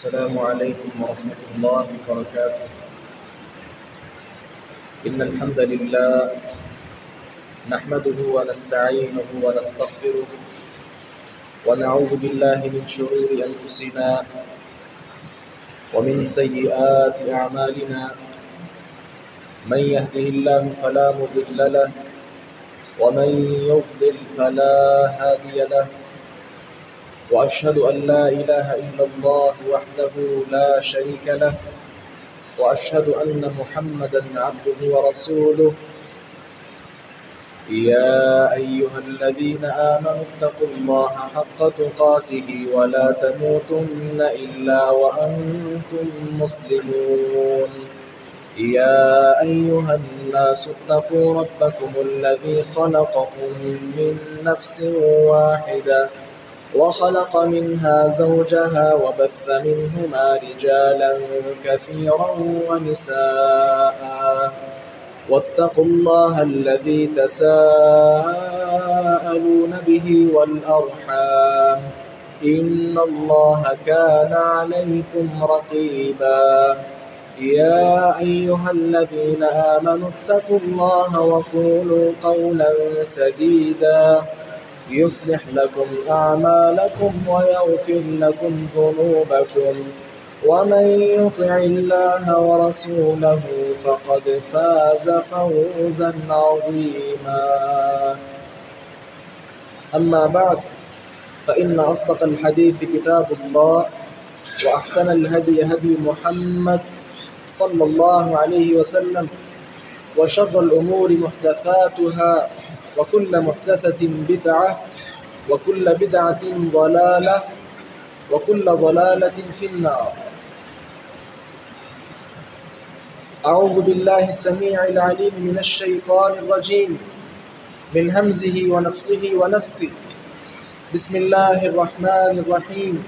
السلام عليكم ورحمة الله وبركاته. إن الحمد لله نحمده ونستعينه ونستغفره ونعوذ بالله من شرور أنفسنا ومن سيئات أعمالنا. من يهده الله فلا مضل له ومن يضلل فلا هادي له، وأشهد أن لا إله إلا الله وحده لا شريك له، وأشهد أن محمدا عبده ورسوله. يا أيها الذين آمنوا اتقوا الله حق تقاته ولا تموتن إلا وأنتم مسلمون. يا أيها الناس اتقوا ربكم الذي خلقكم من نفس واحدة وخلق منها زوجها وبث منهما رجالا كثيرا ونساء، واتقوا الله الذي تساءلون به والأرحام، إن الله كان عليكم رقيبا. يا أيها الذين آمنوا اتقوا الله وقولوا قولا سديدا يصلح لكم أعمالكم ويغفر لكم ذنوبكم، ومن يطع الله ورسوله فقد فاز فوزا عظيما. أما بعد، فإن أصدق الحديث كتاب الله، وأحسن الهدي هدي محمد صلى الله عليه وسلم، وشر الأمور محدثاتها، وكل محدثة بدعة، وكل بدعة ضلالة، وكل ضلالة في النار. أعوذ بالله السميع العليم من الشيطان الرجيم، من همزه ونفخه ونفثه. بسم الله الرحمن الرحيم.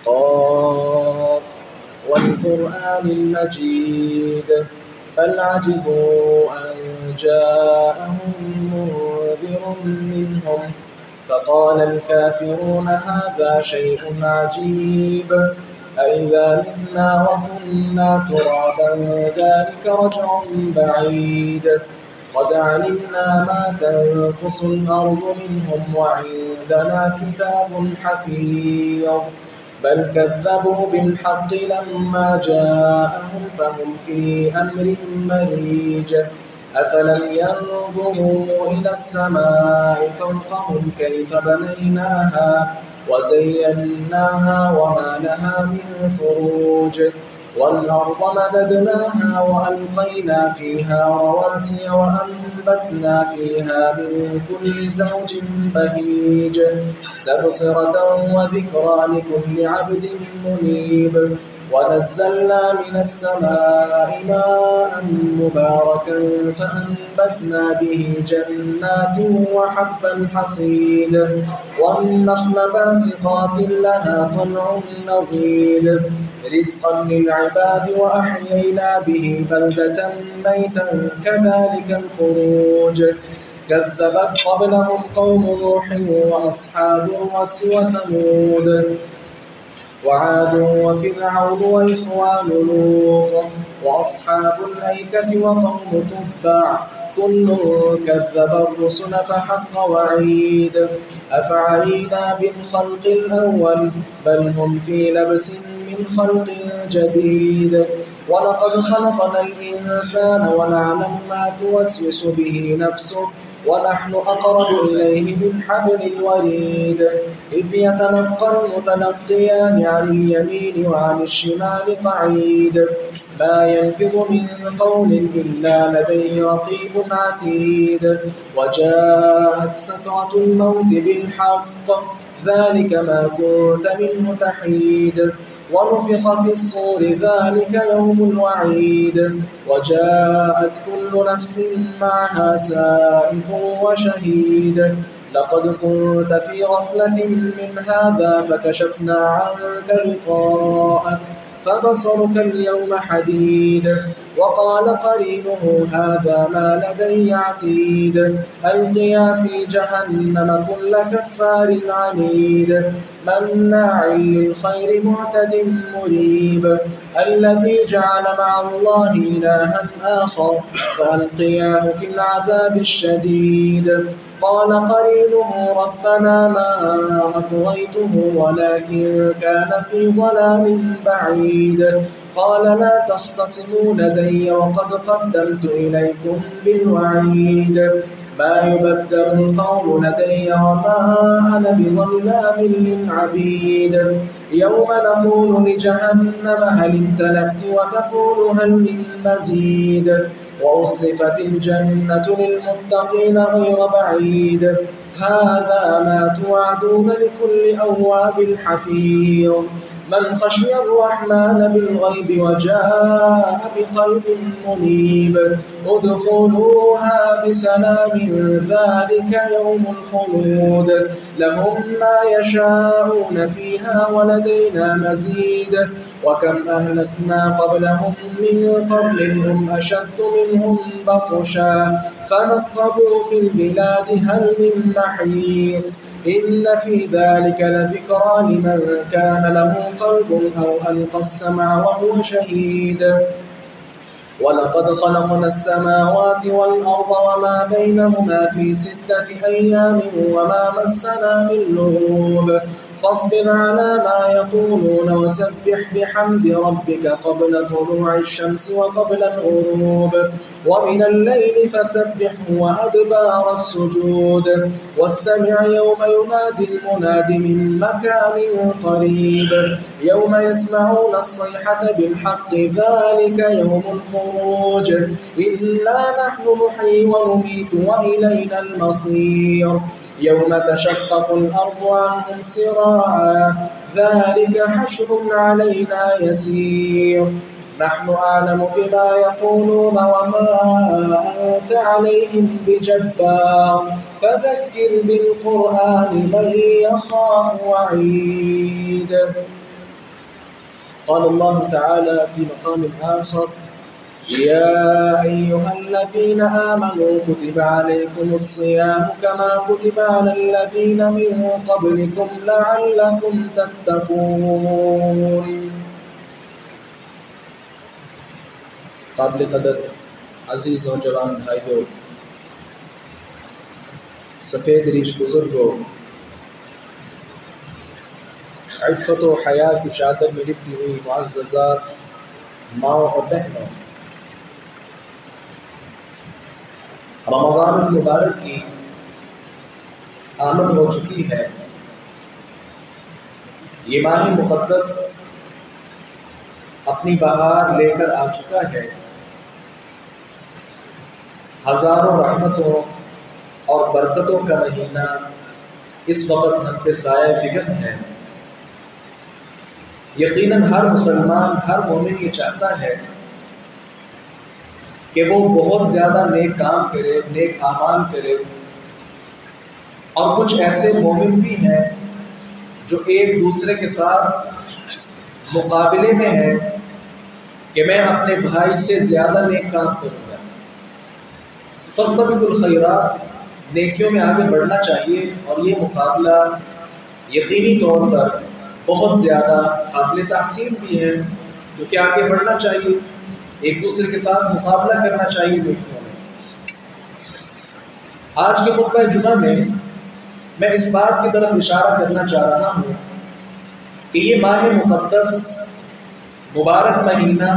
قاف والقرآن المجيد، بل عجبوا أن جاءهم منذر منهم فقال الكافرون هذا شيء عجيب، أإذا متنا وكنا ترابا ذلك رجع بعيد. قد علمنا ما تنقص الأرض منهم وعندنا كتاب حفيظ، بل كذبوا بالحق لما جاءهم فهم في أمر مريج. أفلم ينظروا إلى السماء فوقهم كيف بنيناها وزيناها وما لها من فروج، والأرض مددناها وألقينا فيها رواسي وأنبتنا فيها من كل زوج بهيج، تبصرة وذكرى لكل عبد منيب. ونزلنا من السماء ماء مباركا فأنبتنا به جنات وحب الحصيد، والنخل باسقات لها طلع نضيد، رزقا للعباد وأحيينا به بلدة ميتا كذلك الخروج. كذبت قبلهم قوم نوح وأصحاب الرس وثمود وعاد وفرعون وإخوان لوط وأصحاب الأيكة وقوم تبع، كل كذب الرسل فحق وعيد. أفعينا بالخلق الأول بل هم في لبس من خلق جديد. ولقد خلقنا الإنسان ونعلم ما توسوس به نفسه ونحن أقرب إليه من حبل الوريد. إذ يتلقى المتلقيان عن اليمين وعن الشمال قعيد، ما يلفظ من قول إلا لديه رقيب عتيد. وجاءت سكرة الموت بالحق، ذلك ما كنت منه تحيد. ونفخ في الصور، ذلك يوم الوعيد. وجاءت كل نفس معها سائق وشهيد. لقد كنت في غفلة من هذا فكشفنا عنك غطاءك فبصرك اليوم حديد. وقال قرينه هذا ما لدي عتيد. ألقيا في جهنم كل كفار عنيد. مناع للخير معتد مريب الذي جعل مع الله إلها آخر فألقياه في العذاب الشديد قال قرينه ربنا ما أطغيته ولكن كان في ضلال بعيد قال لا تختصموا لدي وقد قدمت إليكم بالوعيد ما يبدل القول لدي وما أنا بظلام للعبيد يوم نقول لجهنم هل امتلأت وتقول هل من مزيد وأزلفت الجنة للمتقين غير بعيد هذا ما توعدون لكل أواب حفيظ من خشي الرحمن بالغيب وجاء بقلب منيب ادخلوها بسلام ذلك يوم الخلود لهم ما يشاءون فيها ولدينا مزيد وكم أهلكنا قبلهم من قرن هم أشد منهم بطشا فنقبوا في البلاد هل من محيص إن في ذلك لذكرى لمن كان له قلب أو ألقى السمع وهو شهيد ولقد خلقنا السماوات والأرض وما بينهما في 6 أيام وما مسنا من لغوب فاصبر على ما يقولون وسبح بحمد ربك قبل طلوع الشمس وقبل الغروب ومن الليل فسبحه وأدبار السجود واستمع يوم ينادي المناد من مكان قريب يوم يسمعون الصيحة بالحق ذلك يوم الخروج إنا نحن نحيي ونميت وإلينا المصير يوم تشقق الأرض عنهم سراعا ذلك حشر علينا يسير نحن أعلم بما يقولون وما أنت عليهم بجبار فذكر بالقرآن من يخاف وعيد قال الله تعالى في مقام آخر يا أيها الذين آمنوا كتب عليكم الصيام كما كتب على الذين من قبلكم لعلكم تتقون قابل قدر عزیز نوجوان بھائیوں سفید ریش بزرگوں عفت و حیا کی چادر میں لپٹی ہوئی معززات ماؤں اور بہنوں رمضان المبارک کی آمد ہو چکی ہے یہ ماہ مقدس اپنی بہار لے کر آ چکا ہے ہزاروں رحمتوں اور برکتوں کا مہینہ اس وقت ہم پہ سایہ فکر ہے یقیناً ہر مسلمان ہر مومن یہ چاہتا ہے کہ وہ بہت زیادہ نیک کام کرے نیک اعمال کرے اور کچھ ایسے مومن بھی ہیں جو ایک دوسرے کے ساتھ مقابلے میں ہیں کہ میں اپنے بھائی سے زیادہ نیک کام کروں گا فاستبقوا الخیرات نیکیوں میں آگے بڑھنا چاہیے اور یہ مقابلہ یقینی طور پر بہت زیادہ قابل تحسین بھی ہے کیونکہ آگے بڑھنا چاہیے ایک دوسرے کے ساتھ مقابلہ کرنا چاہیے نیکیوں میں آج کے خطبہ جمعہ میں اس بات کی طرف اشارہ کرنا چاہ رہا ہوں کہ یہ ماہ مقدس مبارک مہینہ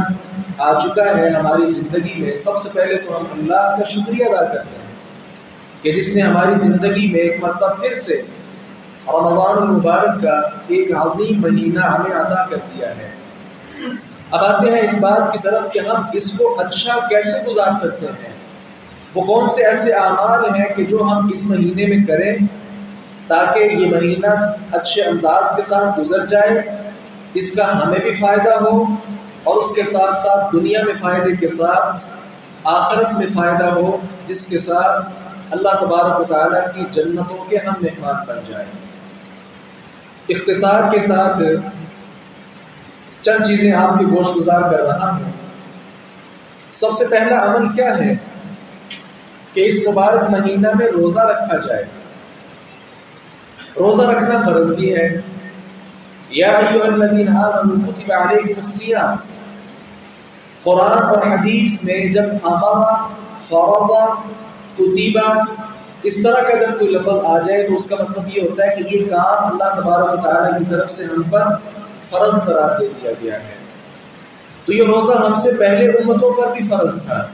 آ چکا ہے ہماری زندگی میں سب سے پہلے تو ہم اللہ کا شکریہ ادا کرتے ہیں کہ جس نے ہماری زندگی میں ایک مرتبہ پھر سے رمضان المبارک کا ایک عظیم مہینہ ہمیں عطا کر دیا ہے اب آتے ہیں اس بات کی طرف کہ ہم اس کو اچھا کیسے گزار سکتے ہیں وہ کون سے ایسے اعمال ہیں کہ جو ہم اس مہینے میں کریں تاکہ یہ مہینہ اچھے انداز کے ساتھ گزر جائے اس کا ہمیں بھی فائدہ ہو اور اس کے ساتھ ساتھ دنیا میں فائدے کے ساتھ آخرت میں فائدہ ہو جس کے ساتھ اللہ تبارک و تعالیٰ کی جنتوں کے ہم مہمان بن جائیں اختصار کے ساتھ چند چیزیں آپ کی گوش گزار کر رہا ہوں سب سے پہلا عمل کیا ہے کہ اس مبارک مہینہ میں روزہ رکھا جائے روزہ رکھنا فرض بھی ہے یا ایھا الذین آمنوا کتب علیکم الصیام، قرآن اور حدیث میں جب امر، فرض، کتب اس طرح کا جب کوئی لفظ آ جائے تو اس کا مطلب یہ ہوتا ہے کہ یہ کام اللہ تبارک و تعالیٰ کی طرف سے ہم پر فرض قرار دے دیا گیا ہے۔ تو یہ روزہ ہم سے پہلے امتوں پر بھی فرض تھا،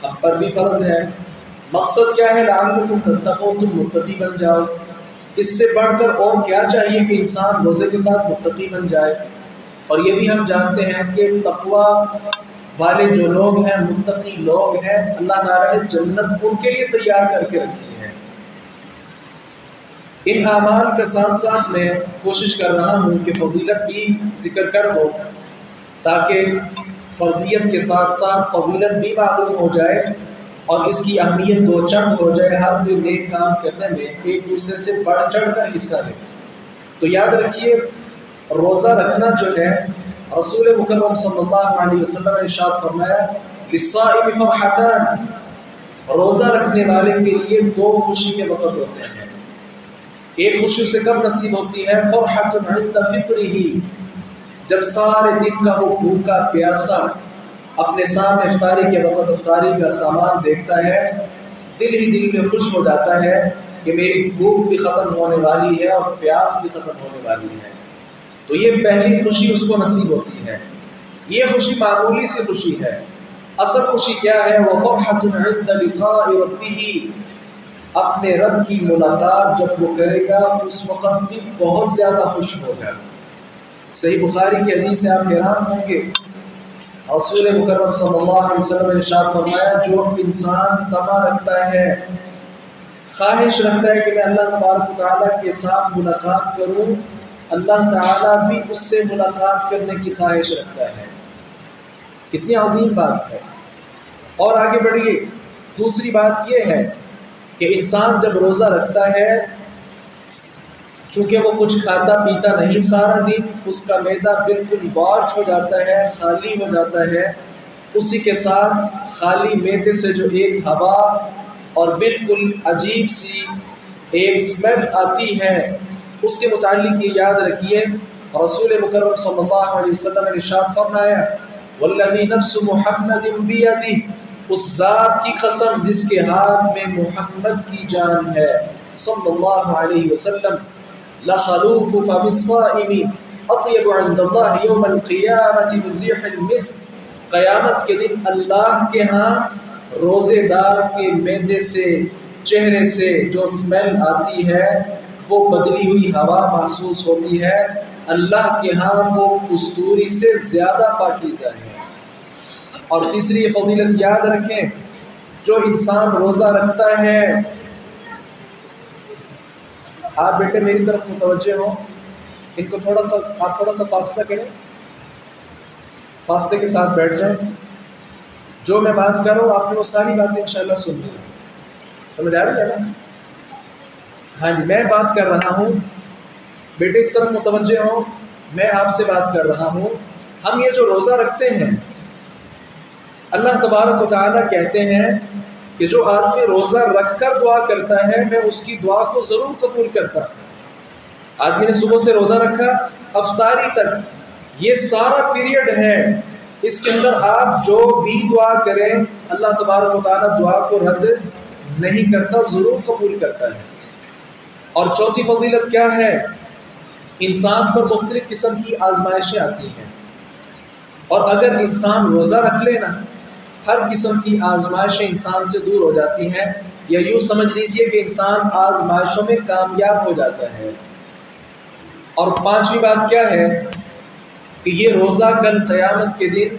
ہم پر بھی فرض ہے۔ مقصد کیا ہے؟ لعلکم تتقون، تم متقی بن جاؤ۔ اس سے بڑھ کر اور کیا چاہیے کہ انسان روزے کے ساتھ متقی بن جائے؟ اور یہ بھی ہم جانتے ہیں کہ تقویٰ والے جو لوگ ہیں، متقی لوگ ہیں، اللہ تعالیٰ نے جنت ان کے لیے تیار کر کے رکھی ہے۔ ان اعمال کے ساتھ ساتھ میں کوشش کر رہا ہوں کہ فضیلت بھی ذکر کر دو، تاکہ فرضیت کے ساتھ ساتھ فضیلت بھی معلوم ہو جائے اور اس کی اہمیت دو چند ہو جائے۔ ہر کوئی نیک کام کرنے میں ایک دوسرے سے بڑھ چڑھ کر حصہ لے۔ تو یاد رکھیے، روزہ رکھنا جو ہے، رسول مکرم صلی اللہ علیہ وسلم نے ارشاد فرمایا للصائم فرحتان، روزہ رکھنے والے کے لیے دو خوشی کے وقت ہوتے ہیں۔ ایک خوشی اسے کب نصیب ہوتی ہے؟ فرحۃ عند فطرہ، جب سارے دن کا وہ بھوکا پیاسا اپنے سامنے افطاری کے وقت افطاری کا سامان دیکھتا ہے، دل ہی دل میں خوش ہو جاتا ہے کہ میری بھوک بھی ختم ہونے والی ہے اور پیاس بھی ختم ہونے والی ہے۔ تو یہ پہلی خوشی اس کو نصیب ہوتی ہے۔ یہ خوشی معمولی سی خوشی ہے۔ اصل خوشی کیا ہے؟ وَفَرْحَةٌ عِنْدَ لِقَاءِ رَبِّهِ، اپنے رب کی ملاقات جب وہ کرے گا اس وقت بھی بہت زیادہ خوش ہوگا۔ صحیح بخاری کی حدیث سے آپ حیران ہوں گے، رسول مکرم صلی اللہ علیہ وسلم نے ارشاد فرمایا جو انسان طمع رکھتا ہے، خواہش رکھتا ہے کہ میں اللہ تبارک و تعالیٰ کے ساتھ ملاقات کروں، اللہ تعالیٰ بھی اس سے ملاقات کرنے کی خواہش رکھتا ہے۔ کتنی عظیم بات ہے۔ اور آگے بڑھیے، دوسری بات یہ ہے کہ انسان جب روزہ رکھتا ہے، چونکہ وہ کچھ کھاتا پیتا نہیں سارا دن، اس کا معدہ بالکل واش ہو جاتا ہے، خالی ہو جاتا ہے، اسی کے ساتھ خالی معدے سے جو ایک ہوا اور بالکل عجیب سی ایک اسمیل آتی ہے، اس کے متعلق یہ یاد رکھیے، رسول مکرم صلی اللہ علیہ وسلم نے ارشاد فرمایا والذی نفس محمد بیدہ، اس ذات کی قسم جس کے ہاتھ میں محمد کی جان ہے صلی اللہ علیہ وسلم، لخلوف فم الصائم اطیب عند اللہ یوم القیامۃ من ریح المسک، قیامت کے دن اللہ کے ہاں روزے دار کے معدے سے، چہرے سے جو اسمیل آتی ہے، وہ بدلی ہوئی ہوا محسوس ہوتی ہے، اللہ کے ہاں وہ کستوری سے زیادہ پاکیزہ ہے۔ اور تیسری یہ فضیلت یاد رکھیں، جو انسان روزہ رکھتا ہے، آپ بیٹے میری طرف متوجہ ہوں، ان کو آپ تھوڑا سا فاصلہ کریں، فاصلے کے ساتھ بیٹھ جائیں۔ جو میں بات کر رہا ہوں آپ نے وہ ساری باتیں انشاءاللہ سن لی، سمجھ آ رہی ہے نا؟ ہاں جی، میں بات کر رہا ہوں، بیٹے اس طرف متوجہ ہوں، میں آپ سے بات کر رہا ہوں۔ ہم یہ جو روزہ رکھتے ہیں، اللہ تبارک و تعالیٰ کہتے ہیں کہ جو آدمی روزہ رکھ کر دعا کرتا ہے میں اس کی دعا کو ضرور قبول کرتا ہوں۔ آدمی نے صبح سے روزہ رکھا افطاری تک، یہ سارا پیریڈ ہے، اس کے اندر آپ جو بھی دعا کریں اللہ تبارک و تعالیٰ دعا کو رد نہیں کرتا، ضرور قبول کرتا ہے۔ اور چوتھی فضیلت کیا ہے؟ انسان پر مختلف قسم کی آزمائشیں آتی ہیں، اور اگر انسان روزہ رکھ لینا ہر قسم کی آزمائشیں انسان سے دور ہو جاتی ہیں، یا یوں سمجھ لیجئے کہ انسان آزمائشوں میں کامیاب ہو جاتا ہے۔ اور پانچویں بات کیا ہے کہ یہ روزہ کل قیامت کے دن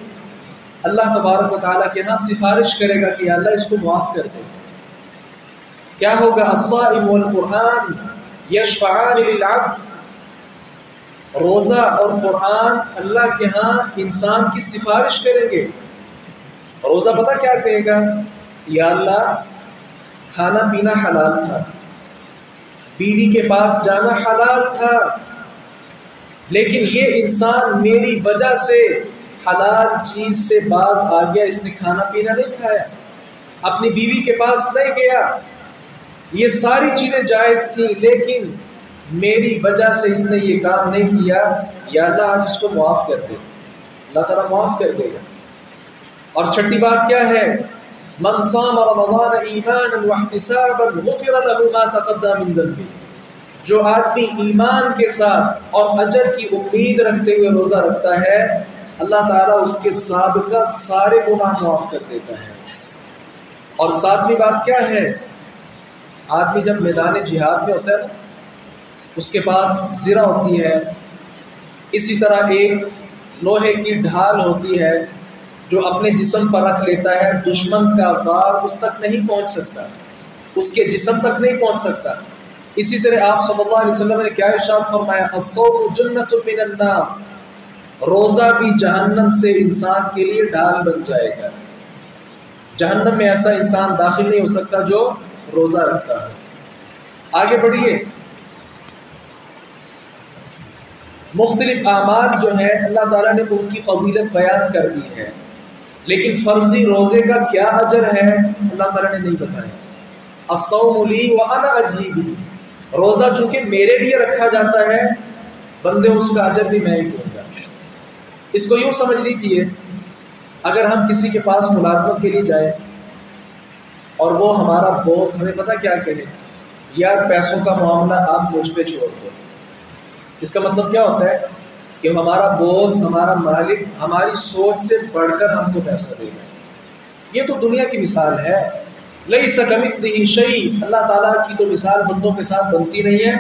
اللہ تبارک و تعالیٰ کے ہاں سفارش کرے گا کہ یا اللہ اس کو معاف کر دے۔ کیا ہوگا؟ الصائم والقرآن یشفعان للعبد، روزہ اور قرآن اللہ کے ہاں انسان کی سفارش کریں گے۔ روزہ پتہ کیا کہے گا؟ یا اللہ کھانا پینا حلال تھا، بیوی کے پاس جانا حلال تھا، لیکن یہ انسان میری وجہ سے حلال چیز سے باز آ گیا، اس نے کھانا پینا نہیں کھایا، اپنی بیوی کے پاس نہیں گیا، یہ ساری چیزیں جائز تھیں، لیکن میری وجہ سے اس نے یہ کام نہیں کیا، یا اللہ آج اس کو معاف کر دے، اللہ تعالیٰ معاف کر دے گا۔ اور چھٹی بات کیا ہے؟ من صام رمضان ایمانا واحتسابا غفر له ما تقدم من ذنبه، جو آدمی ایمان کے ساتھ اور اجر کی امید رکھتے ہوئے روزہ رکھتا ہے، اللہ تعالیٰ اس کے سابقہ سارے گناہ معاف کر دیتا ہے۔ اور ساتویں بات کیا ہے؟ آدمی جب میدان جہاد میں ہوتا ہے نا، اس کے پاس زرہ ہوتی ہے، اسی طرح ایک لوہے کی ڈھال ہوتی ہے جو اپنے جسم پر رکھ لیتا ہے، دشمن کا وار اس تک نہیں پہنچ سکتا، اس کے جسم تک نہیں پہنچ سکتا۔ اسی طرح آپ صلی اللہ علیہ وسلم نے کیا ارشاد فرمایا؟ الصوم جنۃ من النار، روزہ بھی جہنم سے انسان کے لیے ڈھال بن جائے گا۔ جہنم میں ایسا انسان داخل نہیں ہو سکتا جو روزہ رکھتا ہے۔ آگے بڑھیے، مختلف اعمال جو ہیں اللہ تعالیٰ نے ان کی فضیلت بیان کر دی ہے، لیکن فرضی روزے کا کیا اجر ہے اللہ تعالیٰ نے نہیں بتایا۔ الصوم لی وانا اجزی بہ، روزہ چونکہ میرے لیے رکھا جاتا ہے، بندے اس کا اجر بھی میں ہی دوں گا۔ اس کو یوں سمجھ لیجیے، اگر ہم کسی کے پاس ملازمت کے لیے جائیں اور وہ ہمارا باس ہمیں پتہ کیا کہے، یار پیسوں کا معاملہ آپ مجھ پہ چھوڑ دو، اس کا مطلب کیا ہوتا ہے کہ ہمارا باس، ہمارا مالک ہماری سوچ سے بڑھ کر ہم کو پیسہ دے گا۔ یہ تو دنیا کی مثال ہے، لیس کمثلہ شیء، اللہ تعالیٰ کی تو مثال بندوں کے ساتھ بنتی نہیں ہے۔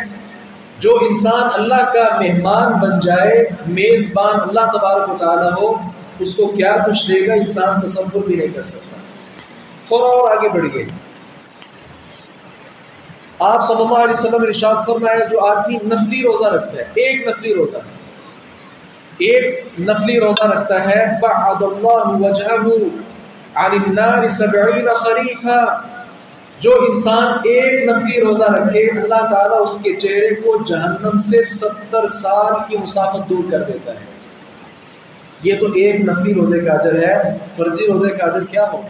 جو انسان اللہ کا مہمان بن جائے، میزبان اللہ تبارک و تعالیٰ ہو، اس کو کیا کچھ دے گا انسان تصور بھی نہیں کر سکتا۔ تھوڑا اور آگے بڑھیے، آپ صلی اللہ علیہ وسلم نے ارشاد فرمایا جو آدمی نفلی روزہ رکھتا ہے، ایک نفلی روزہ رکھتا ہے، بعد اللہ وجہہ عن النار 70 خریفا، جو انسان ایک نفلی روزہ رکھے اللہ تعالیٰ اس کے چہرے کو جہنم سے 70 سال کی مسافت دور کر دیتا ہے۔ یہ تو ایک نفلی روزے کا اجر ہے، فرضی روزے کا اجر کیا ہوگا؟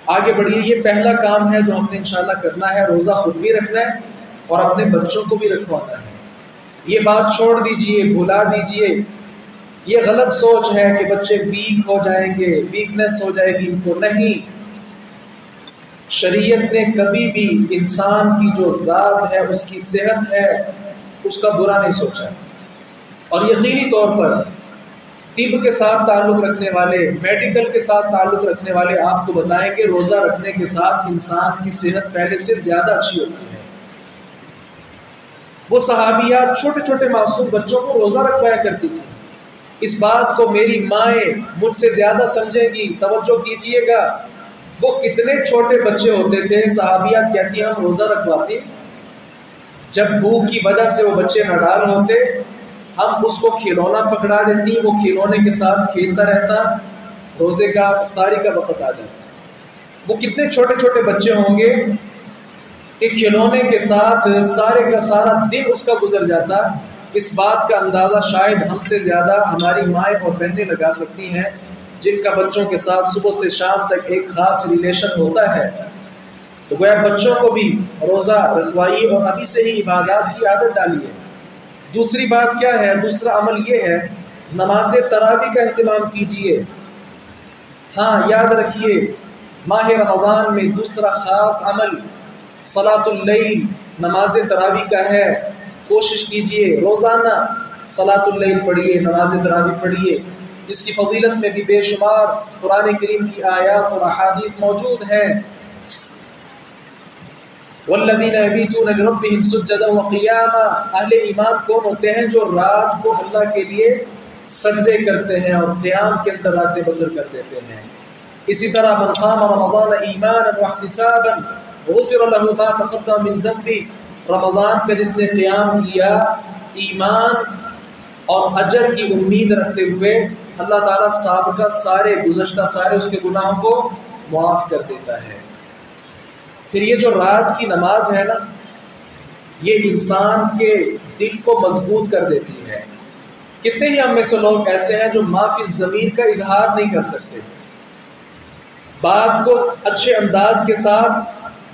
آگے بڑھیے، یہ پہلا کام ہے جو ہم نے انشاءاللہ کرنا ہے، روزہ خود بھی رکھنا ہے اور اپنے بچوں کو بھی رکھوانا ہے۔ یہ بات چھوڑ دیجئے، بھلا دیجئے، یہ غلط سوچ ہے کہ بچے ویک ہو جائیں گے، ویکنس ہو جائے گی ان کو، نہیں۔ شریعت نے کبھی بھی انسان کی جو ذات ہے، اس کی صحت ہے، اس کا برا نہیں سوچا۔ اور یقینی طور پر طب کے ساتھ تعلق رکھنے والے، میڈیکل کے ساتھ تعلق رکھنے والے آپ کو بتائیں کہ روزہ رکھنے کے ساتھ انسان کی صحت پہلے سے زیادہ اچھی ہوتی ہے۔ وہ صحابیات چھوٹے چھوٹے معصوم بچوں کو روزہ رکھوایا کرتی تھی۔ اس بات کو میری مائیں مجھ سے زیادہ سمجھیں گی، توجہ کیجئے گا۔ وہ کتنے چھوٹے بچے ہوتے تھے، صحابیات کہتی ہیں ہم روزہ رکھواتے، جب بھوک کی وجہ سے وہ بچے نڈال ہوتے، ہم اس کو کھلونا پکڑا دیتی، وہ کھلونے کے ساتھ کھیلتا رہتا، روزے کا افطاری کا وقت آ جاتا۔ وہ کتنے چھوٹے چھوٹے بچے ہوں گے کہ کھلونے کے ساتھ سارے کا سارا دن اس کا گزر جاتا۔ اس بات کا اندازہ شاید ہم سے زیادہ ہماری مائیں اور بہنیں لگا سکتی ہیں، جن کا بچوں کے ساتھ صبح سے شام تک ایک خاص ریلیشن ہوتا ہے۔ تو گویا بچوں کو بھی روزہ رکھوائیے اور ابھی سے ہی عبادات کی عادت ڈالیے۔ دوسری بات کیا ہے؟ دوسرا عمل یہ ہے، نماز تراویح کا اہتمام کیجئے۔ ہاں یاد رکھیے، ماہ رمضان میں دوسرا خاص عمل صلاۃ اللیل، نماز تراویح کا ہے۔ کوشش کیجئے روزانہ صلاۃ اللیل پڑھیے، نماز تراویح پڑھیے۔ اس کی فضیلت میں بھی بے شمار قرآن کریم کی آیات اور احادیث موجود ہیں۔ والذین یبیتون لربہم سجدا وقیاما، اہل ایمان کون ہوتے ہیں؟ جو رات کو اللہ کے لیے سجدے کرتے ہیں اور قیام کے اندر راتیں بسر کر دیتے ہیں۔ اسی طرح من قام رمضان ایمانا واحتسابا غفر له ما تقدم من ذنبہ، رمضان کا جس نے قیام کیا ایمان اور اجر کی امید رکھتے ہوئے، اللہ تعالیٰ سابقہ سارے گزشتہ سارے اس کے گناہوں کو معاف کر دیتا ہے۔ پھر یہ جو رات کی نماز ہے نا، یہ انسان کے دل کو مضبوط کر دیتی ہے۔ کتنے ہی ہم میں سے لوگ ایسے ہیں جو ما فی الضمیر کا اظہار نہیں کر سکتے، بات کو اچھے انداز کے ساتھ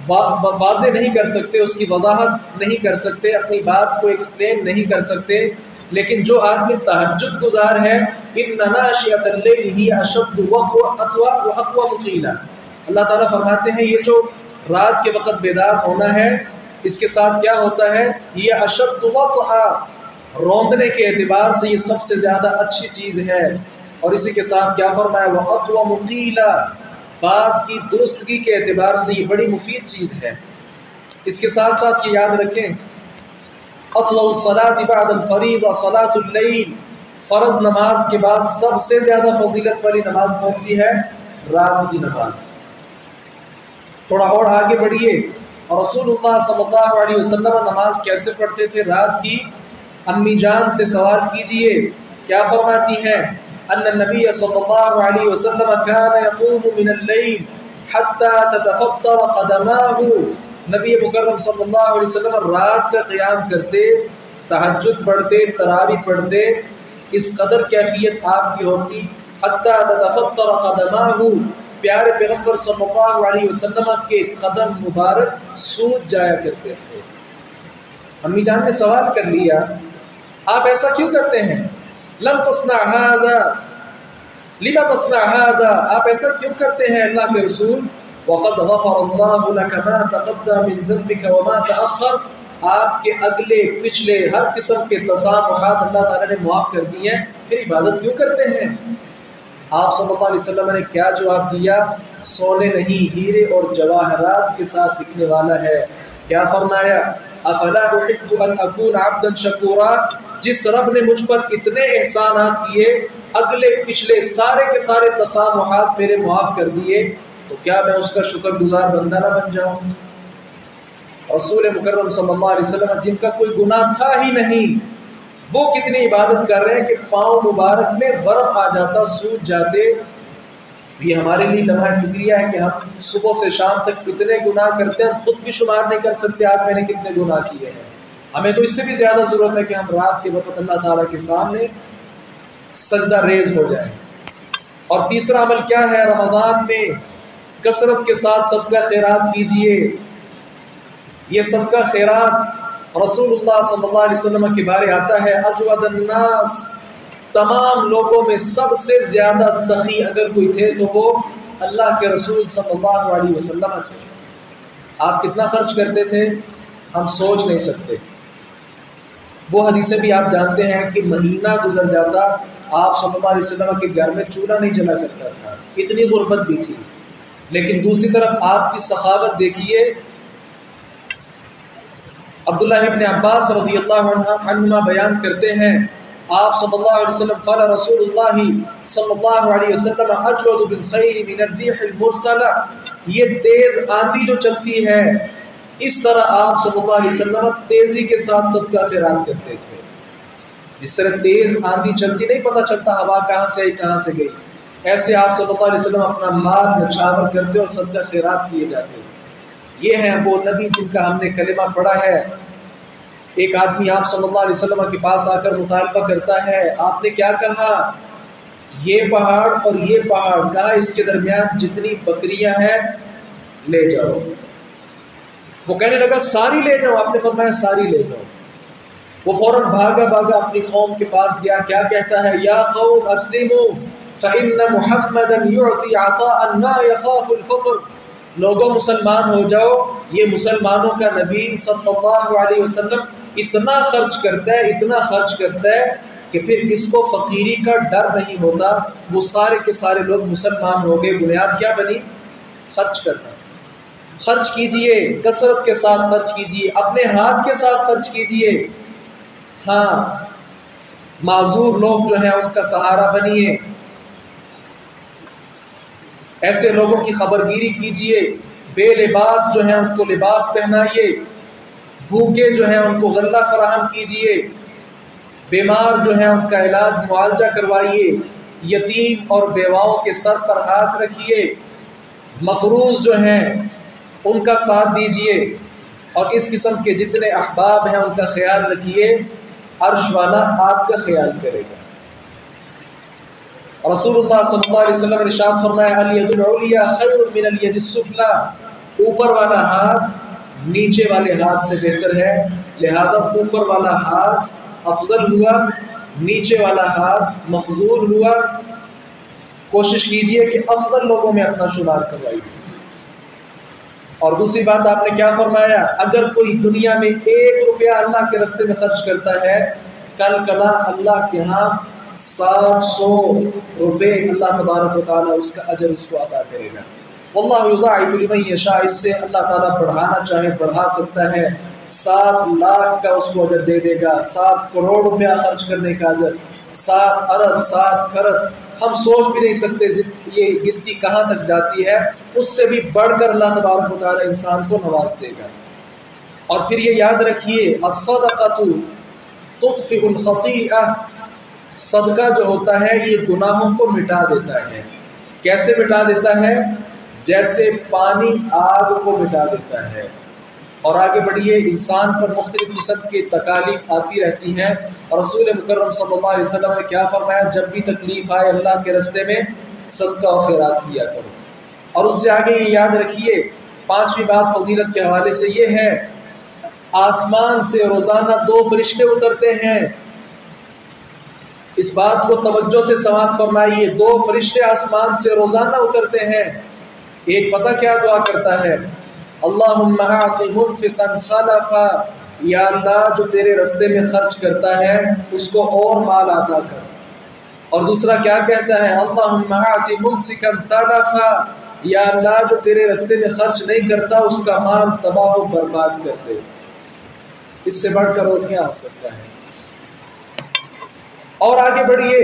واضح نہیں کر سکتے، اس کی وضاحت نہیں کر سکتے، اپنی بات کو ایکسپلین نہیں کر سکتے، لیکن جو آدمی تہجد گزار ہے ان ناشئۃ اللیل ہی اشد وقوا واقوم قیلا، اللہ تعالیٰ فرماتے ہیں یہ جو رات کے وقت بیدار ہونا ہے اس کے ساتھ کیا ہوتا ہے، یہ اشد وقع، روندنے کے اعتبار سے یہ سب سے زیادہ اچھی چیز ہے، اور اسی کے ساتھ کیا فرمایا واقوم قیلا، بات کی درستگی کے اعتبار سے یہ بڑی مفید چیز ہے۔ اس کے ساتھ ساتھ یہ یاد رکھیں افضل الصلاۃ بعد الفریضہ صلاۃ اللیل، فرض نماز کے بعد سب سے زیادہ فضیلت والی نماز کون سی ہے؟ رات کی نماز۔ تھوڑا اور آگے بڑھیے، اور رسول اللہ صلی اللہ علیہ وسلم نماز کیسے پڑھتے تھے رات کی؟ امی جان سے سوال کیجئے، کیا فرماتی ہیں؟ ان النبی صلی اللہ علیہ وسلم كان يقوم من اللیل حتى تتفطر قدماه، نبی مکرم صلی اللہ علیہ وسلم رات کا قیام کرتے، تہجد پڑھتے، تراویح پڑھتے، اس قدر کیفیت آپ کی ہوتی حتى تتفطر قدماه، پیارے پیغمبر صلی اللہ علیہ وسلم کے قدم مبارک سوج جایا کرتے تھے۔ امی جان نے سوال کر لیا آپ ایسا کیوں کرتے ہیں؟ لم تصنع هذا، لما تصنع هذا، آپ ایسا کیوں کرتے ہیں اللہ کے رسول؟ وقد غفر اللہ لك ما تقدم من ذنبك وما تأخر، آپ کے اگلے پچھلے ہر قسم کے تسامحات اللہ تعالیٰ نے معاف کر دی ہیں، پھر عبادت کیوں کرتے ہیں؟ آپ صلی اللہ علیہ وسلم نے کیا جواب دیا؟ سونے نہیں، ہیرے اور جواہرات کے ساتھ لکھنے والا ہے۔ کیا فرمایا؟ افلا احب ان اکون عبدا شکورا، جس رب نے مجھ پر اتنے احسانات کیے، اگلے پچھلے سارے کے سارے تسامحات میرے معاف کر دیے، تو کیا میں اس کا شکر گزار بندہ نہ بن جاؤں؟ رسول مکرم صلی اللہ علیہ وسلم جن کا کوئی گناہ تھا ہی نہیں، وہ کتنی عبادت کر رہے ہیں کہ پاؤں مبارک میں برف آ جاتا، سوج جاتے۔ یہ ہمارے لیے لمحہ فکریہ ہے کہ ہم صبح سے شام تک کتنے گناہ کرتے ہیں، ہم خود بھی شمار نہیں کر سکتے آج میں نے کتنے گناہ کیے ہیں۔ ہمیں تو اس سے بھی زیادہ ضرورت ہے کہ ہم رات کے وقت اللہ تعالیٰ کے سامنے سجدہ ریز ہو جائیں۔ اور تیسرا عمل کیا ہے؟ رمضان میں کثرت کے ساتھ صدقہ خیرات کیجئے۔ یہ صدقہ خیرات رسول اللہ صلی اللہ علیہ وسلم کے بارے آتا ہے، اجود الناس، تمام لوگوں میں سب سے زیادہ سخی اگر کوئی تھے تو وہ اللہ کے رسول صلی اللہ علیہ وسلم تھے۔ آپ کتنا خرچ کرتے تھے ہم سوچ نہیں سکتے۔ وہ حدیثیں بھی آپ جانتے ہیں کہ مہینہ گزر جاتا آپ صلی اللہ علیہ وسلم کے گھر میں چولہا نہیں جلا کرتا تھا، اتنی غربت بھی تھی۔ لیکن دوسری طرف آپ کی سخاوت دیکھیے، عبداللہ ابن عباس رضی اللہ عنہما بیان کرتے ہیں آپ صلی اللہ علیہ وسلم قال رسول اللہ صلی اللہ علیہ وسلم اجود بالخیر من الريح المرسلہ، یہ تیز آندھی جو چلتی ہے اس طرح آپ صلی اللہ علیہ وسلم تیزی کے ساتھ صدقہ خیرات کرتے تھے۔ جس طرح تیز آندھی چلتی نہیں پتہ چلتا ہوا کہاں سے آئی کہاں سے گئی، ایسے آپ صلی اللہ علیہ وسلم اپنا مال نچھاور کرتے اور صدقہ خیرات کیے جاتے۔ یہ ہیں وہ نبی جن کا ہم نے کلمہ پڑھا ہے۔ ایک آدمی آپ صلی اللہ علیہ وسلم کے پاس آ کر مطالبہ کرتا ہے، آپ نے کیا کہا؟ یہ پہاڑ اور یہ پہاڑ، کہا اس کے درمیان جتنی بکریاں ہیں لے جاؤ۔ وہ کہنے لگا ساری لے جاؤ، آپ نے فرمایا ساری لے جاؤ۔ وہ فوراً بھاگا اپنی قوم کے پاس گیا، کیا کہتا ہے؟ یا قوم اسلموا فإن محمدا يعطي عطاء لا يخاف الفقر، لوگوں مسلمان ہو جاؤ، یہ مسلمانوں کا نبی صلی اللہ علیہ وسلم اتنا خرچ کرتا ہے، اتنا خرچ کرتا ہے کہ پھر اس کو فقیری کا ڈر نہیں ہوتا۔ وہ سارے کے سارے لوگ مسلمان ہو گئے، بنیاد کیا بنی؟ خرچ کرنا۔ خرچ کیجئے، کثرت کے ساتھ خرچ کیجئے، اپنے ہاتھ کے ساتھ خرچ کیجئے۔ ہاں، معذور لوگ جو ہیں ان کا سہارا بنیے، ایسے لوگوں کی خبرگیری کیجئے، بے لباس جو ہیں ان کو لباس پہنائیے، بھوکے جو ہیں ان کو غلہ فراہم کیجئے، بیمار جو ہیں ان کا علاج معالجہ کروائیے، یتیم اور بیواؤں کے سر پر ہاتھ رکھیے، مقروض جو ہیں ان کا ساتھ دیجئے، اور اس قسم کے جتنے احباب ہیں ان کا خیال رکھیے، عرش والا آپ کا خیال کرے گا۔ رسول اللہ صلی اللہ علیہ وسلم نے ارشاد فرمایا الید العلیٰ خیر من الید السفلیٰ، اوپر والا ہاتھ نیچے والے ہاتھ سے بہتر ہے، لہذا اوپر والا ہاتھ افضل ہوا، نیچے والا ہاتھ مفضول ہوا۔ کوشش کیجئے کہ افضل لوگوں میں اپنا شمار کروائیے۔ اور دوسری بات آپ نے کیا فرمایا، اگر کوئی دنیا میں 1 روپیہ اللہ کے راستے میں خرچ کرتا ہے، کل کلا اللہ کے ہاں 700 روپے اللہ تبارک و تعالیٰ اس کا اجر اس کو عطا کرے گا۔ واللہ یضاعف لمن یشاء، اس سے اللہ تعالیٰ بڑھانا چاہے بڑھا سکتا ہے۔ 7 لاکھ کا اس کو اجر دے دے گا، 7 کروڑ روپیہ خرچ کرنے کا اجر، 7 ارب 7 خرب، ہم سوچ بھی نہیں سکتے یہ گنتی کہاں تک جاتی ہے۔ اس سے بھی بڑھ کر اللہ تبارک و تعالیٰ انسان کو نواز دے گا۔ اور پھر یہ یاد رکھیے، الصدقۃ تطفئ الخطیئہ، صدقہ جو ہوتا ہے یہ گناہوں کو مٹا دیتا ہے۔ کیسے مٹا دیتا ہے؟ جیسے پانی آگ کو مٹا دیتا ہے۔ اور آگے بڑھیے، انسان پر مختلف قسم کی تکالیف آتی رہتی ہیں، اور رسول مکرم صلی اللہ علیہ وسلم نے کیا فرمایا، جب بھی تکلیف آئے اللہ کے راستے میں صدقہ و خیرات کیا کرو۔ اور اس سے آگے یہ یاد رکھیے، 5ویں بات فضیلت کے حوالے سے یہ ہے، آسمان سے روزانہ 2 فرشتے اترتے ہیں۔ اس بات کو توجہ سے سماعت فرمائیے، 2 فرشتے آسمان سے روزانہ اترتے ہیں۔ ایک پتہ کیا دعا کرتا ہے، اللہم اعط منفقا خلفا، یا اللہ جو تیرے راستے میں خرچ کرتا ہے اس کو اور مال عطا کر۔ اور دوسرا کیا کہتا ہے، اللہم اعط ممسکا تلفا، یا اللہ جو تیرے راستے میں خرچ نہیں کرتا اس کا مال تباہ و برباد کر دے۔ اس سے بڑھ کر اور کیا ہو سکتا ہے؟ اور آگے بڑھیے،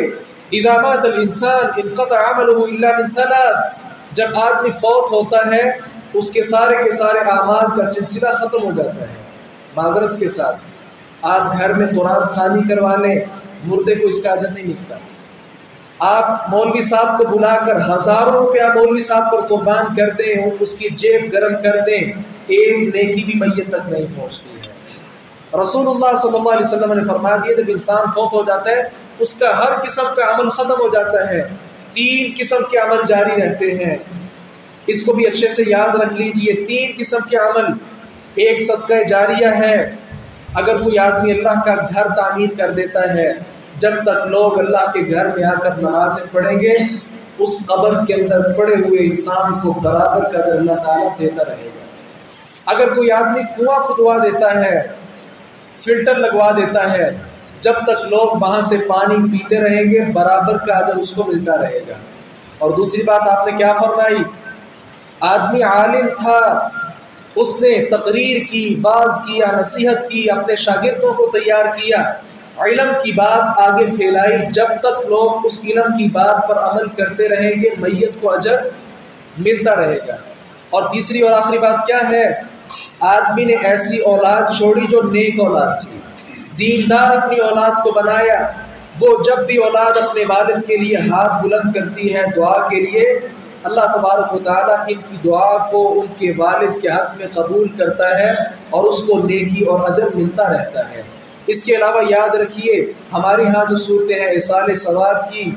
اذا مات الانسان انقطع عمله الا من 3، جب آدمی فوت ہوتا ہے اس کے سارے اعمال کا سلسلہ ختم ہو جاتا ہے۔ معذرت کے ساتھ آپ گھر میں قرآن خوانی کروا لیں، مردے کو اس کا اجر نہیں ملتا۔ آپ مولوی صاحب کو بلا کر ہزاروں روپیہ مولوی صاحب پر قربان کر دیں، اس کی جیب گرم کر دیں، ایک نیکی بھی میت تک نہیں پہنچتی ہے۔ رسول اللہ صلی اللہ علیہ وسلم نے فرما دیا، جب انسان فوت ہو جاتا ہے اس کا ہر قسم کا عمل ختم ہو جاتا ہے، 3 قسم کے عمل جاری رہتے ہیں۔ اس کو بھی اچھے سے یاد رکھ لیجئے، 3 قسم کے عمل۔ ایک صدقہ جاریہ ہے، اگر کوئی آدمی اللہ کا گھر تعمیر کر دیتا ہے، جب تک لوگ اللہ کے گھر میں آ کر نمازیں پڑھیں گے اس قبر کے اندر پڑے ہوئے انسان کو برابر کا اللہ تعالیٰ دیتا رہے گا۔ اگر کوئی آدمی کنواں کھدوا دیتا ہے، فلٹر لگوا دیتا ہے، جب تک لوگ وہاں سے پانی پیتے رہیں گے برابر کا اجر اس کو ملتا رہے گا۔ اور دوسری بات آپ نے کیا فرمائی، آدمی عالم تھا، اس نے تقریر کی، واعظ کیا، نصیحت کی، اپنے شاگردوں کو تیار کیا، علم کی بات آگے پھیلائی، جب تک لوگ اس علم کی بات پر عمل کرتے رہیں گے میت کو اجر ملتا رہے گا۔ اور تیسری اور آخری بات کیا ہے، آدمی نے ایسی اولاد چھوڑی جو نیک اولاد تھی، دیندار اپنی اولاد کو بنایا، وہ جب بھی اولاد اپنے والد کے لیے ہاتھ بلند کرتی ہے دعا کے لیے، اللہ تبارک و تعالیٰ ان کی دعا کو ان کے والد کے حق میں قبول کرتا ہے اور اس کو نیکی اور اجر ملتا رہتا ہے۔ اس کے علاوہ یاد رکھیے، ہمارے ہاں جو صورتیں ہیں ایصال ثواب کی،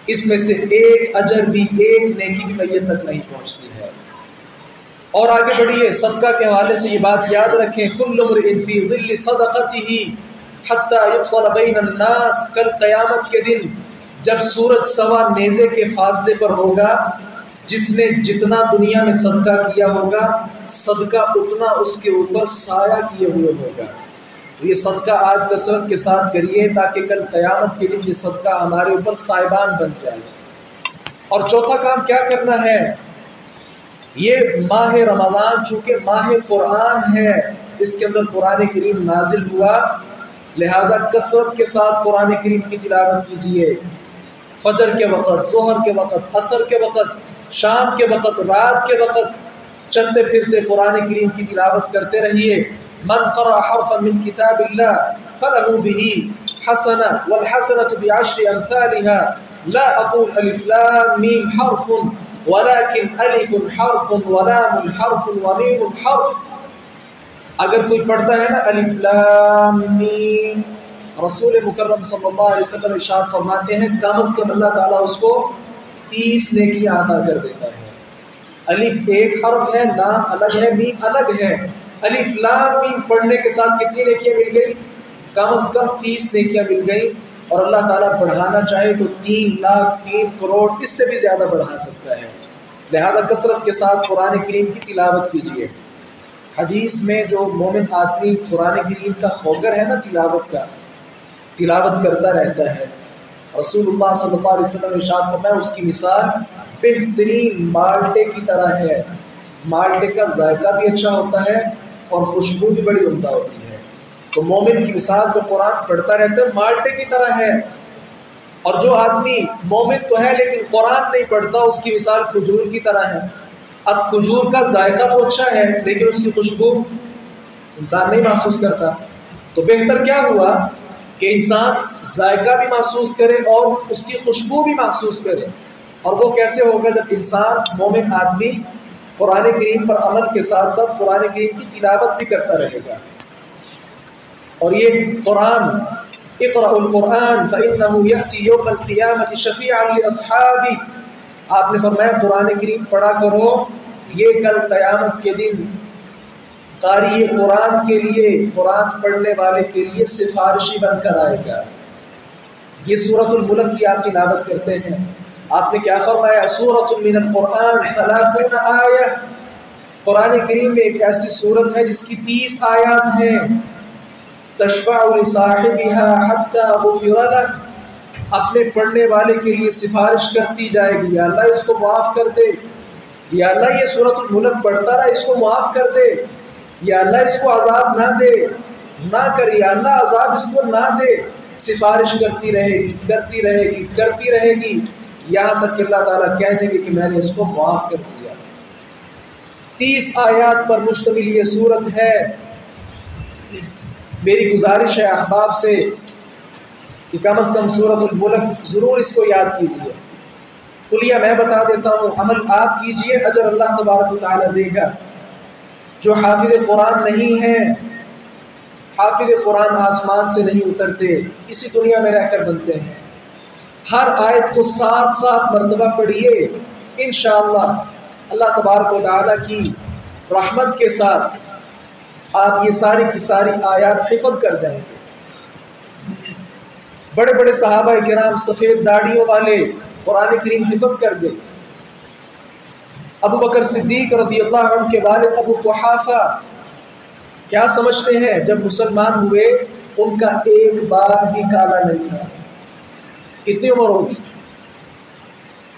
اس میں سے ایک اجر بھی، ایک نیکی بھی میت تک نہیں پہنچتی ہے۔ اور آگے بڑھیے، صدقہ کے حوالے سے یہ بات یاد رکھیں، کل امرئ فی ظل صدقتہ حتی یفصل بین الناس، کل قیامت کے دن جب سورج سوا نیزے کے فاصلے پر ہوگا، جس نے جتنا دنیا میں صدقہ کیا ہوگا صدقہ اتنا اس کے اوپر سایہ کیے ہوئے ہوگا۔ یہ صدقہ آج کثرت کے ساتھ کریے تاکہ کل قیامت کے دن یہ صدقہ ہمارے اوپر سائبان بن جائے۔ اور چوتھا کام کیا کرنا ہے، یہ ماہ رمضان چونکہ ماہ قرآن ہے، اس کے اندر قرآن کریم نازل ہوا، لہذا کثرت کے ساتھ قرآن کریم کی تلاوت کیجیے۔ فجر کے وقت، ظہر کے وقت، عصر کے وقت، شام کے وقت، رات کے وقت چلتے پھرتے قرآن کریم کی تلاوت کرتے رہیے۔ من قرأ حرفا من کتاب اللہ فلہ بہ حسنہ والحسنۃ بعشر امثالها، لا اقول الف لام میم حرف ولكن الف حرف ولام حرف ومیم حرف۔ اگر کوئی پڑھتا ہے نا الف لام میم، رسول مکرم صلی اللہ علیہ وسلم ارشاد فرماتے ہیں کم از کم اللہ تعالیٰ اس کو 30 نیکیاں عطا کر دیتا ہے۔ الف ایک حرف ہے، لام الگ ہے، میم الگ ہے۔ الف لام میم پڑھنے کے ساتھ کتنی نیکیاں مل گئی؟ کم از کم 30 نیکیاں مل گئی، اور اللہ تعالیٰ بڑھانا چاہے تو 3 لاکھ 3 کروڑ اس سے بھی زیادہ بڑھا سکتا ہے۔ لہذا کثرت کے ساتھ قرآن کریم کی تلاوت کیجیے۔ حدیث میں جو مومن آدمی قرآن کریم کا خوگر ہے نا، تلاوت کرتا رہتا ہے، رسول اللہ صلی اللہ علیہ وسلم ارشاد فرمایا اس کی مثال بہترین مالٹے کی طرح ہے۔ مالٹے کا ذائقہ بھی اچھا ہوتا ہے اور خوشبو بھی بڑی عمدہ ہوتی ہے۔ تو مومن کی مثال تو قرآن پڑھتا رہتا ہے مالٹے کی طرح ہے، اور جو آدمی مومن تو ہے لیکن قرآن نہیں پڑھتا، اس کی مثال کھجور کی طرح ہے۔ اب کھجور کا ذائقہ تو اچھا ہے لیکن اس کی خوشبو انسان نہیں محسوس کرتا، تو بہتر کیا ہوا کہ انسان ذائقہ بھی محسوس کرے اور اس کی خوشبو بھی محسوس کرے۔ اور وہ کیسے ہوگا؟ جب انسان مومن آدمی قرآن کریم پر عمل کے ساتھ ساتھ قرآن کریم کی تلاوت بھی کرتا رہے گا۔ اور یہ قرآن، اقرأ القرآن فإنه يأتي يوم القيامة شفيعا لأصحابه، آپ نے فرمایا قرآن کریم پڑھا کرو، یہ کل قیامت کے دن قاری قرآن کے لیے، قرآن پڑھنے والے کے لیے سفارشی بن کر آئے گا۔ یہ سورۃ الملک کی آپ تلاوت کرتے ہیں، آپ نے کیا فرمایا؟ سورۃ من القرآن 30 آیہ، قرآن کریم میں ایک ایسی سورت ہے جس کی 30 آیات ہیں۔ تشفع لصاحبها حتى غفر له، اپنے پڑھنے والے کے لیے سفارش کرتی جائے گی، یا اللہ اس کو معاف کر دے، یا اللہ یہ سورۃ الملک پڑھتا رہا، اس کو معاف کر دے، یا اللہ اس کو عذاب نہ دے، نہ کر، یا اللہ عذاب اس کو نہ دے۔ سفارش کرتی رہے گی، کرتی رہے گی، کرتی رہے گی، یہاں تک کہ اللہ تعالیٰ کہہ دیں گے کہ میں نے اس کو معاف کر دیا۔ 30 آیات پر مشتمل یہ سورت ہے۔ میری گزارش ہے احباب سے کہ کم از کم سورۃ الملک ضرور اس کو یاد کیجیے۔ کلیہ میں بتا دیتا ہوں، عمل آپ کیجیے، اجر اللہ تبارک و تعالیٰ دے گا۔ جو حافظ قرآن نہیں ہے، حافظ قرآن آسمان سے نہیں اترتے، اسی دنیا میں رہ کر بنتے ہیں۔ ہر آیت کو 7 مرتبہ پڑھیے، انشاءاللہ اللہ تبارک و تعالیٰ کی رحمت کے ساتھ آپ یہ ساری کی ساری آیات حفظ کر جائیں گے۔ بڑے بڑے صحابہ کرام سفید داڑھیوں والے قرآن کریم حفظ کر گئے۔ ابو بکر صدیق رضی اللہ عنہ کے والد ابو قحافہ کیا سمجھتے ہیں؟ جب مسلمان ہوئے ان کا ایک بال بھی کالا نہیں تھا۔ کتنی عمر ہوگی؟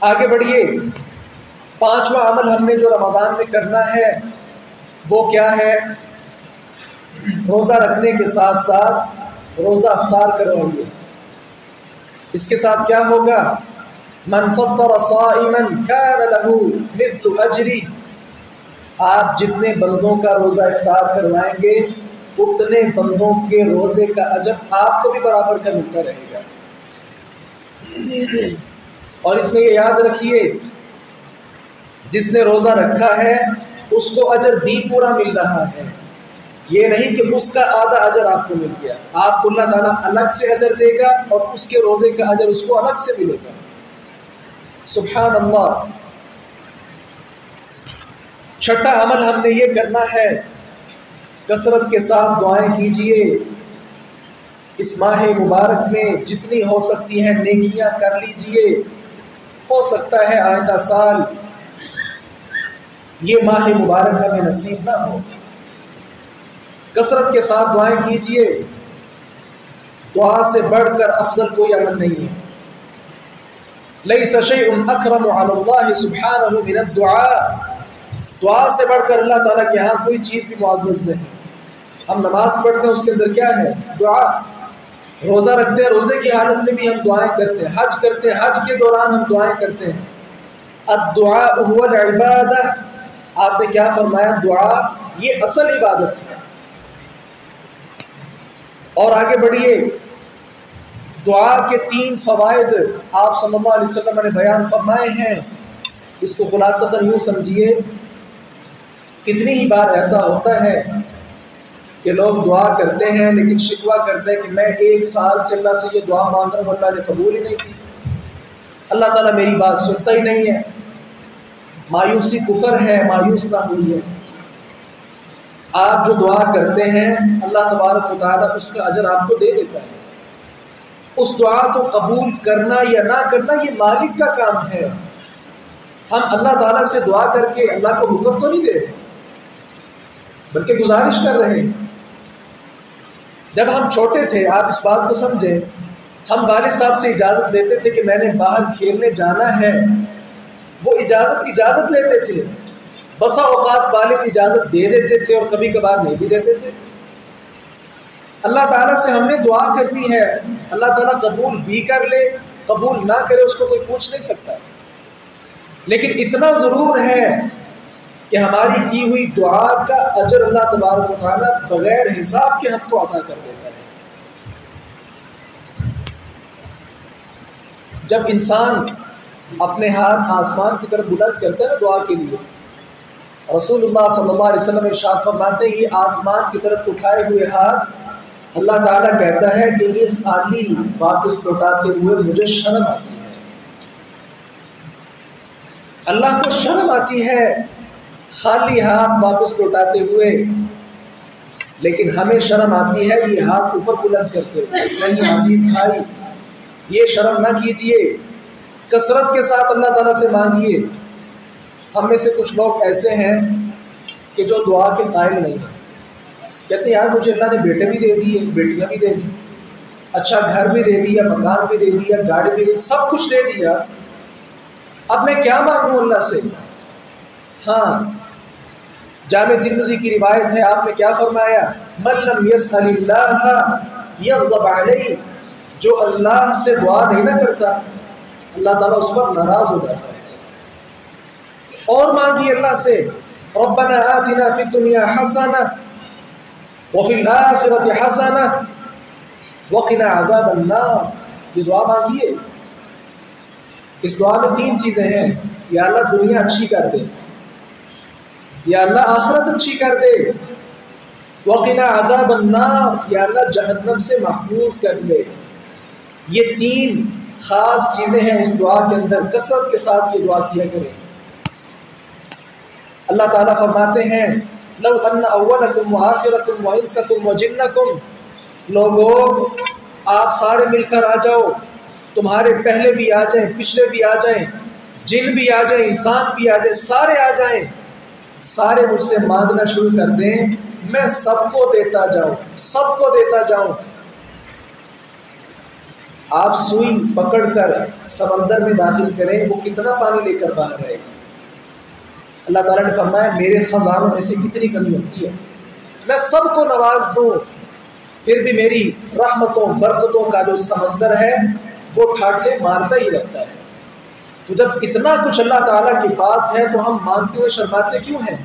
آگے بڑھیے۔ 5واں عمل ہم نے جو رمضان میں کرنا ہے وہ کیا ہے؟ روزہ رکھنے کے ساتھ ساتھ روزہ افطار کروائیے۔ اس کے ساتھ کیا ہوگا؟ من فطر صائما كان له مثل اجری، آپ جتنے بندوں کا روزہ افطار کروائیں گے اتنے بندوں کے روزے کا اجر آپ کو بھی برابر کا ملتا رہے گا۔ اور اس میں یہ یاد رکھیے، جس نے روزہ رکھا ہے اس کو اجر بھی پورا مل رہا ہے، یہ نہیں کہ اس کا آدھا اجر آپ کو مل گیا۔ آپ کو اللہ تعالیٰ الگ سے اجر دے گا اور اس کے روزے کا اجر اس کو الگ سے ملے گا۔ سبحان اللہ۔ چھٹا عمل ہم نے یہ کرنا ہے، کثرت کے ساتھ دعائیں کیجیے۔ اس ماہ مبارک میں جتنی ہو سکتی ہیں نیکیاں کر لیجئے۔ ہو سکتا ہے آئندہ سال یہ ماہ مبارک ہمیں نصیب نہ ہو۔ کثرت کے ساتھ دعائیں کیجیے، دعا سے بڑھ کر افضل کوئی عمل نہیں ہے۔ لیس شیء اکرم علی اللہ سبحانہ من الدعاء، دعا سے بڑھ کر اللہ تعالیٰ کے ہاں کوئی چیز بھی معزز نہیں۔ ہم نماز پڑھتے ہیں، اس کے اندر کیا ہے؟ دعا۔ روزہ رکھتے ہیں، روزے کی حالت میں بھی ہم دعائیں کرتے ہیں۔ حج کرتے ہیں، حج کے دوران ہم دعائیں کرتے ہیں۔ الدعاء هو العبادہ، آپ نے کیا فرمایا؟ دعا یہ اصل عبادت ہے۔ اور آگے بڑھیے، دعا کے 3 فوائد آپ صلی اللہ علیہ وسلم نے بیان فرمائے ہیں۔ اس کو خلاصتاً یوں سمجھیے، کتنی ہی بار ایسا ہوتا ہے کہ لوگ دعا کرتے ہیں لیکن شکوہ کرتے ہیں کہ میں 1 سال سے اللہ سے یہ دعا مانگ رہا ہوں، اللہ نے قبول ہی نہیں کی، اللہ تعالیٰ میری بات سنتا ہی نہیں ہے۔ مایوسی کفر ہے، مایوس نہ ہوئیے۔ آپ جو دعا کرتے ہیں اللہ تبارک و تعالیٰ اس کا اجر آپ کو دے دیتا ہے۔ اس دعا کو قبول کرنا یا نہ کرنا یہ مالک کا کام ہے۔ ہم اللہ تعالیٰ سے دعا کر کے اللہ کو حکم تو نہیں دے رہے، بلکہ گزارش کر رہے ہیں۔ جب ہم چھوٹے تھے، آپ اس بات کو سمجھیں، ہم والد صاحب سے اجازت لیتے تھے کہ میں نے باہر کھیلنے جانا ہے، وہ اجازت لیتے تھے۔ بسا اوقات والد اجازت دے دیتے تھے اور کبھی کبھار نہیں بھی دیتے تھے۔ اللہ تعالیٰ سے ہم نے دعا کرنی ہے، اللہ تعالیٰ قبول بھی کر لے، قبول نہ کرے، اس کو کوئی پوچھ نہیں سکتا، لیکن اتنا ضرور ہے کہ ہماری کی ہوئی دعا کا اجر اللہ تبارک و تعالیٰ بغیر حساب کے ہم کو عطا کر دیتا ہے۔ جب انسان اپنے ہاتھ آسمان کی طرف بلند کرتا ہے نا دعا کے لیے، رسول اللہ صلی اللہ علیہ وسلم ارشاد فرماتے ہیں یہ آسمان کی طرف اٹھائے ہوئے ہاتھ اللہ تعالیٰ کہتا ہے کہ یہ خالی واپس لوٹاتے ہوئے مجھے شرم آتی ہے۔ اللہ کو شرم آتی ہے خالی ہاتھ واپس لوٹاتے ہوئے، لیکن ہمیں شرم آتی ہے یہ ہاتھ اوپر بلند کرتے ہوئے۔ نہیں عزیز بھائی، یہ شرم نہ کیجئے، کثرت کے ساتھ اللہ تعالیٰ سے مانگیے۔ ہم میں سے کچھ لوگ ایسے ہیں کہ جو دعا کے قائل نہیں ہیں، کہتے ہیں یار مجھے اللہ نے بیٹے بھی دے دیے، بیٹیاں بھی دے دی، اچھا گھر بھی دے دیا، مکان بھی دے دیا، گاڑی بھی دے دی، سب کچھ دے دیا، اب میں کیا مانگوں اللہ سے؟ ہاں، جامع ترمذی کی روایت ہے، آپ نے کیا فرمایا؟ من لم یسأل اللہ یغضب علیہ، جو اللہ سے دعا نہیں نہ کرتا اللہ تعالیٰ اس پر ناراض ہو جاتا ہے۔ اور مانگی اللہ سے، ربنا آتنا فی الدنیا حسنہ وفی الآخرۃ حسنہ وقنا عذاب النار، یہ دعا مانگیے۔ اس دعا میں 3 چیزیں ہیں، یا اللہ دنیا اچھی کر دے، یا اللہ آخرت اچھی کر دے، وقنا عذاب النار، یا اللہ جہنم سے محفوظ کر لے۔ یہ 3 خاص چیزیں ہیں اس دعا کے اندر، کثرت کے ساتھ یہ دعا کیا کریں۔ اللہ تعالیٰ فرماتے ہیں لو ان اولکم وآخرکم وانسکم وجنکم، لوگوں آپ سارے مل کر آ جاؤ، تمہارے پہلے بھی آ جائیں، پچھلے بھی آ جائیں، جن بھی آ جائیں، انسان بھی آ جائیں، سارے آ جائیں، سارے مجھ سے مانگنا شروع کر دیں، میں سب کو دیتا جاؤں، سب کو دیتا جاؤں۔ آپ سوئی پکڑ کر سمندر میں داخل کریں، وہ کتنا پانی لے کر باہر آئے گا؟ اللہ تعالیٰ نے فرمایا میرے خزانوں میں سے کتنی کمی ہوتی ہے، میں سب کو نواز دوں، پھر بھی میری رحمتوں برکتوں کا جو سمندر ہے وہ ٹھاٹھے مارتا ہی رہتا ہے۔ تو جب اتنا کچھ اللہ تعالیٰ کے پاس ہے تو ہم مانگتے ہوئے شرماتے کیوں ہیں؟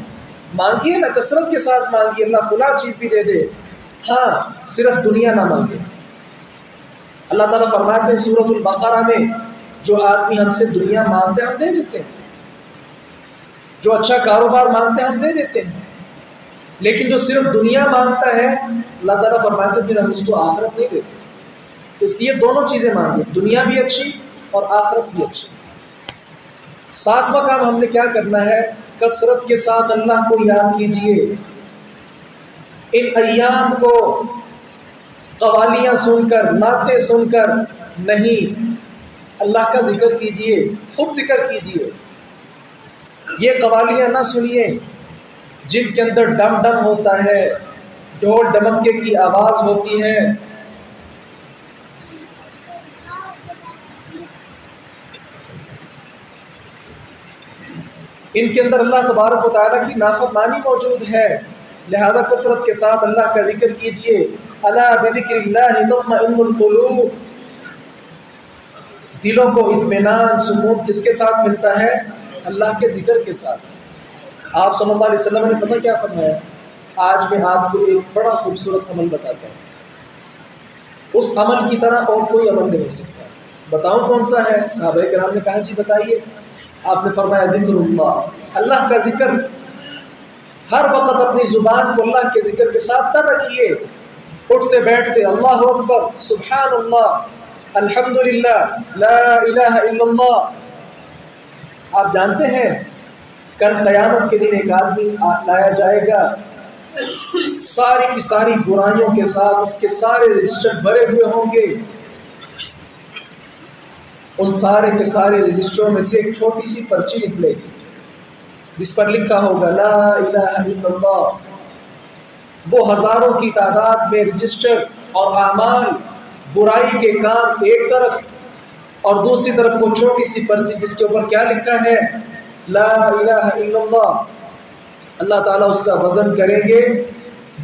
مانگیے نا، کثرت کے ساتھ مانگیے، اللہ فلاں چیز بھی دے دے، ہاں صرف دنیا نہ مانگے۔ اللہ تعالیٰ فرماتے ہیں سورۃ البقرہ میں، جو آدمی ہم سے دنیا مانگتے ہیں ہم دے دیتے ہیں، جو اچھا کاروبار مانگتے ہیں ہم دے دیتے ہیں، لیکن جو صرف دنیا مانگتا ہے اللہ تعالیٰ فرماتے ہیں پھر ہم اس کو آخرت نہیں دیتے۔ اس لیے دونوں چیزیں مانگیں، دنیا بھی اچھی اور آخرت بھی اچھی۔ 7واں کام ہم نے کیا کرنا ہے؟ کثرت کے ساتھ اللہ کو یاد کیجئے۔ ان ایام کو قوالیاں سن کر، نعتیں سن کر نہیں، اللہ کا ذکر کیجئے، خود ذکر کیجئے۔ یہ قوالیاں نہ سنیے جن کے اندر ڈم ڈم ہوتا ہے، ڈھول ڈمکے کی آواز ہوتی ہے، ان کے اندر اللہ تبارک و تعالیٰ کی نافرمانی موجود ہے۔ لہذا کثرت کے ساتھ اللہ کا ذکر کیجئے۔ الا بذکر اللہ تطمئن القلوب، دلوں کو اطمینان سکون کس کے ساتھ ملتا ہے؟ اللہ کے ذکر کے ساتھ۔ آپ صلی اللہ علیہ وسلم نے پتہ کیا فرمایا؟ آج میں آپ کو ایک بڑا خوبصورت عمل بتاتا ہوں، اس عمل کی طرح اور کوئی عمل نہیں ہو سکتا۔ بتاؤں کون سا ہے؟ صحابہ کرام نے کہا جی بتائیے۔ آپ نے فرمایا ذکر اللہ، اللہ کا ذکر۔ ہر وقت اپنی زبان کو اللہ کے ذکر کے ساتھ نہ رکھیے، اٹھتے بیٹھتے اللہ اکبر، سبحان اللہ، الحمدللہ، لا الہ الا اللہ۔ آپ جانتے ہیں کل قیامت کے دن ایک آدمی لایا جائے گا ساری کی ساری برائیوں کے ساتھ، اس کے سارے رجسٹر بھرے ہوئے ہوں گے. ان سارے کے سارے رجسٹروں میں سے ایک چھوٹی سی پرچی نکلے گی جس پر لکھا ہوگا لا الہ الا اللہ. وہ ہزاروں کی تعداد میں رجسٹر اور اعمال برائی کے کام ایک طرف، اور دوسری طرف وہ چھوٹی سی پرچی جس کے اوپر کیا لکھا ہے لا الہ الا اللہ. اللہ تعالیٰ اس کا وزن کریں گے،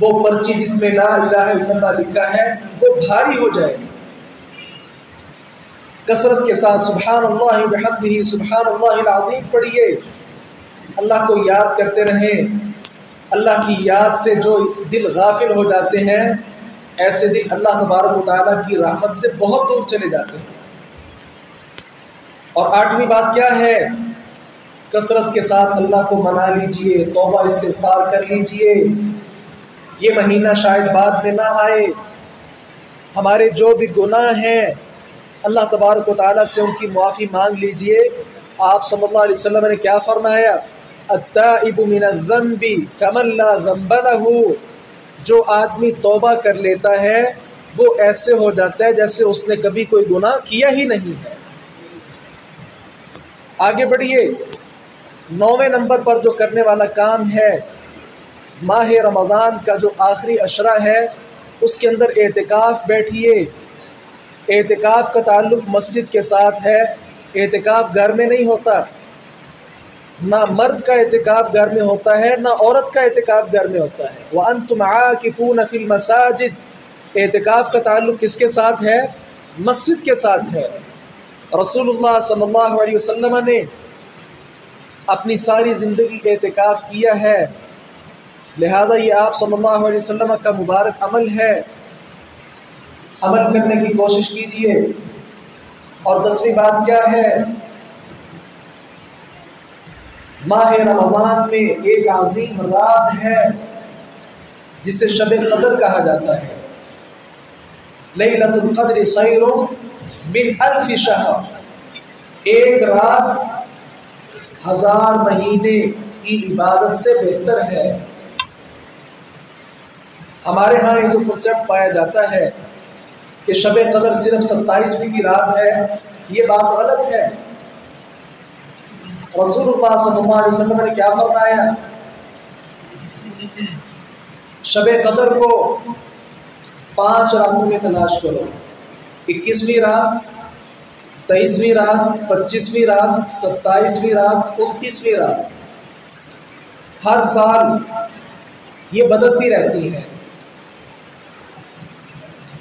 وہ پرچی جس میں لا الہ الا اللہ لکھا ہے وہ بھاری ہو جائے گی. کثرت کے ساتھ سبحان اللہ بحمدہ سبحان اللہ العظیم پڑھیے، اللہ کو یاد کرتے رہیں. اللہ کی یاد سے جو دل غافل ہو جاتے ہیں ایسے دل اللہ تبارک و تعالیٰ کی رحمت سے بہت دور چلے جاتے ہیں. اور 8ویں بات کیا ہے؟ کثرت کے ساتھ اللہ کو منا لیجئے، توبہ استغفار کر لیجئے. یہ مہینہ شاید بعد میں نہ آئے، ہمارے جو بھی گناہ ہیں اللہ تبارک و تعالیٰ سے ان کی معافی مانگ لیجئے. آپ صلی اللہ علیہ وسلم نے کیا فرمایا؟ التائب من الذنب کمن لا ذنب له. جو آدمی توبہ کر لیتا ہے وہ ایسے ہو جاتا ہے جیسے اس نے کبھی کوئی گناہ کیا ہی نہیں ہے. آگے بڑھیے. 9ویں نمبر پر جو کرنے والا کام ہے، ماہ رمضان کا جو آخری عشرہ ہے اس کے اندر اعتکاف بیٹھیے. اعتکاف کا تعلق مسجد کے ساتھ ہے. اعتکاف گھر میں نہیں ہوتا، نہ مرد کا اعتکاف گھر میں ہوتا ہے نہ عورت کا اعتکاف گھر میں ہوتا ہے. وَأَنْتُمْ عَاكِفُونَ فِي الْمَسَاجِدِ. اعتکاف کا تعلق کس کے ساتھ ہے؟ مسجد کے ساتھ ہے. رسول اللہ صلی اللہ علیہ وسلم نے اپنی ساری زندگی اعتکاف کیا ہے، لہذا یہ آپ صلی اللہ علیہ وسلم کا مبارک عمل ہے. عمل کرنے کی کوشش کیجیے. اور 10ویں بات کیا ہے؟ ماہ رمضان میں ایک عظیم رات ہے جسے شب قدر کہا جاتا ہے. لیلۃ القدر خیر من الف شہر. ایک رات 1000 مہینے کی عبادت سے بہتر ہے. ہمارے ہاں یہ جو کنسیپٹ پایا جاتا ہے کہ شب قدر صرف 27ویں کی رات ہے، یہ بات غلط ہے. رسول اللہ صلی اللہ علیہ وسلم نے کیا فرمایا؟ شب قدر کو 5 راتوں میں تلاش کرو. 21ویں رات، 23ویں رات، 25ویں رات، 27ویں رات، 29ویں رات. ہر سال یہ بدلتی رہتی ہے،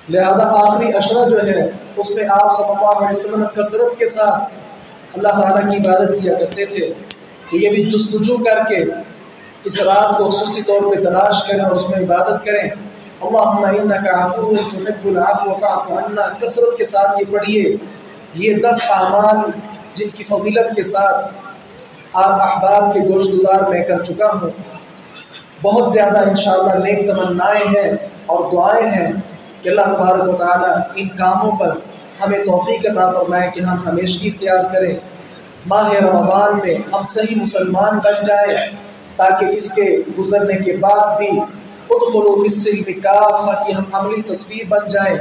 لہذا آخری عشرہ جو ہے اس میں آپ صلی اللہ علیہ وسلم کثرت کے ساتھ اللہ تعالیٰ کی عبادت کیا کرتے تھے. کہ یہ بھی جستجو کر کے اس رات کو خصوصی طور پہ تلاش کریں اور اس میں عبادت کریں. اللہم انک عفو تحب العفو فاعف عنا. کثرت کے ساتھ یہ پڑھیے. یہ 10 اعمال جن کی فضیلت کے ساتھ آپ احباب کے گوشت گزار میں کر چکا ہوں. بہت زیادہ انشاءاللہ نیک تمنائیں ہیں اور دعائیں ہیں کہ اللہ تبارک و تعالیٰ ان کاموں پر ہمیں توفیق عطا فرمائے کہ ہم ہمیشگی اختیار کریں. ماہ رمضان میں ہم صحیح مسلمان بن جائیں تاکہ اس کے گزرنے کے بعد بھی ادخلوا فی السلم کافہ کی ہم عملی تصویر بن جائیں.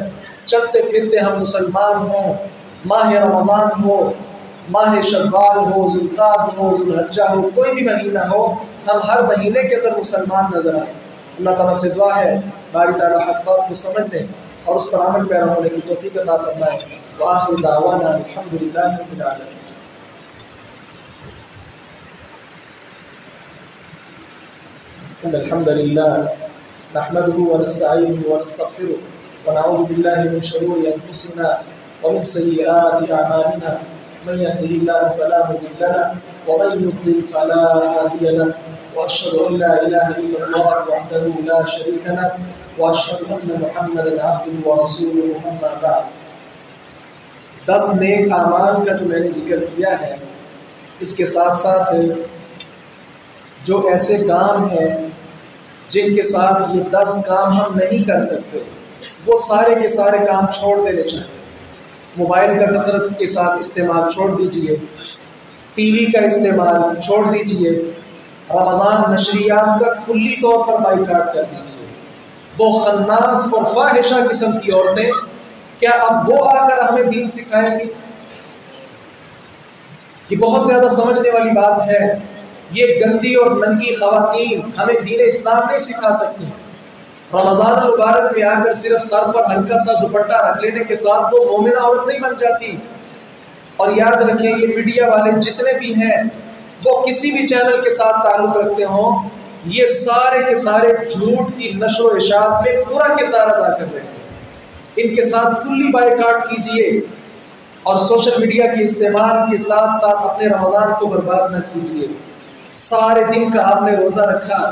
چلتے پھرتے ہم مسلمان ہوں. ماہ رمضان ہو، ماہ شوال ہو، ذوالقعدہ ہو، ذوالحجہ ہو، کوئی بھی مہینہ ہو، ہم ہر مہینے کے اندر مسلمان نظر آئیں. اللہ تعالیٰ سے دعا ہے باری تعالیٰ حق بات کو سمجھنے اور اس پر عمل پیرا ہونے کی توفیق عطا فرمائے. وآخر دعوانا الحمدللہ رب العالمین. ان الحمد لله نحمده ونستعينه ونستغفره ونعوذ بالله من شرور انفسنا ومن سيئات اعمالنا. من يهده الله فلا مضل له ومن يضلل فلا هادي له. واشهد ان لا اله الا الله وحده لا شريك له واشهد ان محمدا عبده ورسوله. اما بعد. 10 نیک اعمال کا جو میں نے ذکر کیا ہے، اس کے ساتھ ساتھ جو ایسے کام ہیں جن کے ساتھ یہ 10 کام ہم نہیں کر سکتے، وہ سارے کے سارے کام چھوڑ دینے چاہیے. موبائل کا کثرت کے ساتھ استعمال چھوڑ دیجئے. ٹی وی کا استعمال چھوڑ دیجئے، رمضان نشریات کا کلی طور پر بائیکاٹ کر دیجئے۔ وہ خناس اور فاحشہ قسم کی عورتیں کیا اب وہ آ کر ہمیں دین سکھائیں گی؟ یہ بہت زیادہ سمجھنے والی بات ہے۔ یہ گندی اور ننگی خواتین ہمیں دین اسلام نہیں سکھا سکتی۔ رمضان المبارک میں آ کر صرف سر پر ہلکا سا دوپٹہ رکھ لینے کے ساتھ وہ مومنہ عورت نہیں بن جاتی۔ اور یاد رکھیں یہ میڈیا والے جتنے بھی ہیں وہ کسی بھی چینل کے ساتھ تعلق رکھتے ہوں، یہ سارے کے سارے جھوٹ کی نشر و اشاعت میں پورا کردار ادا کر رہے ہیں۔ ان کے ساتھ کلی بائیکاٹ کیجئے اور سوشل میڈیا کے استعمال کے ساتھ ساتھ اپنے رمضان کو برباد نہ کیجئے۔ سارے دن کا آپ نے روزہ رکھا،